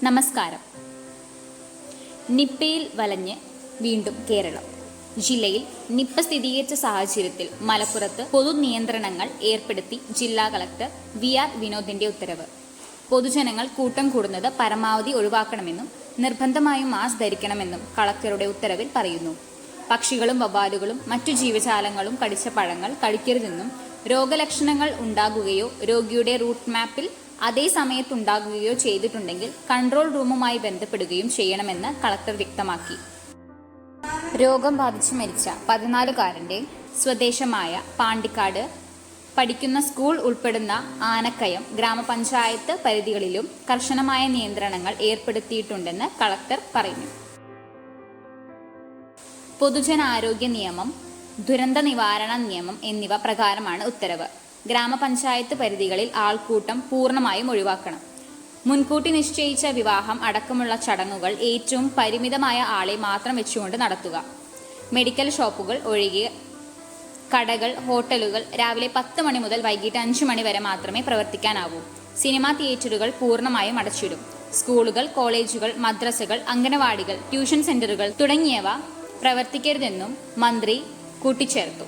നമസ്കാരം. നിപ്പയിൽ വലഞ്ഞ് വീണ്ടും കേരളം. ജില്ലയിൽ നിപ്പ സ്ഥിരീകരിച്ച സാഹചര്യത്തിൽ മലപ്പുറത്ത് പൊതുനിയന്ത്രണങ്ങൾ ഏർപ്പെടുത്തി ജില്ലാ കളക്ടർ വി.ആർ. വിനോദിന്റെ ഉത്തരവ്. പൊതുജനങ്ങൾ കൂട്ടം കൂടുന്നത് പരമാവധി ഒഴിവാക്കണമെന്നും നിർബന്ധമായും മാസ്ക് ധരിക്കണമെന്നും കളക്ടറുടെ ഉത്തരവിൽ പറയുന്നു. പക്ഷികളും വവ്വാലുകളും മറ്റു ജീവജാലങ്ങളും കടിച്ച പഴങ്ങൾ കഴിക്കരുതെന്നും രോഗലക്ഷണങ്ങൾ ഉണ്ടാകുകയോ രോഗിയുടെ റൂട്ട് മാപ്പിൽ അതേ സമയത്തുണ്ടാകുകയോ ചെയ്തിട്ടുണ്ടെങ്കിൽ കൺട്രോൾ റൂമുമായി ബന്ധപ്പെടുകയും ചെയ്യണമെന്ന് കളക്ടർ വ്യക്തമാക്കി. രോഗം ബാധിച്ച് മരിച്ച 14-കാരന്റെ സ്വദേശമായ പാണ്ടിക്കാട് പഠിക്കുന്ന സ്കൂൾ ഉൾപ്പെടുന്ന ആനക്കയം ഗ്രാമപഞ്ചായത്ത് പരിധികളിലും കർശനമായ നിയന്ത്രണങ്ങൾ ഏർപ്പെടുത്തിയിട്ടുണ്ടെന്ന് കളക്ടർ പറഞ്ഞു. പൊതുജനാരോഗ്യ നിയമം, ദുരന്ത നിവാരണ നിയമം എന്നിവ പ്രകാരമാണ് ഉത്തരവ്. ഗ്രാമപഞ്ചായത്ത് പരിധികളിൽ ആൾക്കൂട്ടം പൂർണ്ണമായും ഒഴിവാക്കണം. മുൻകൂട്ടി നിശ്ചയിച്ച വിവാഹം അടക്കമുള്ള ചടങ്ങുകൾ ഏറ്റവും പരിമിതമായ ആളെ മാത്രം വെച്ചുകൊണ്ട് നടത്തുക. മെഡിക്കൽ ഷോപ്പുകൾ ഒഴികെ കടകൾ, ഹോട്ടലുകൾ രാവിലെ 10 മണി മുതൽ വൈകിട്ട് 5 മണി വരെ മാത്രമേ പ്രവർത്തിക്കാനാവൂ. സിനിമാ തിയേറ്ററുകൾ പൂർണ്ണമായും അടച്ചിടും. സ്കൂളുകൾ, കോളേജുകൾ, മദ്രസകൾ, അംഗനവാടികൾ, ട്യൂഷൻ സെന്ററുകൾ തുടങ്ങിയവ പ്രവർത്തിക്കരുതെന്നും മന്ത്രി കൂട്ടിച്ചേർത്തു.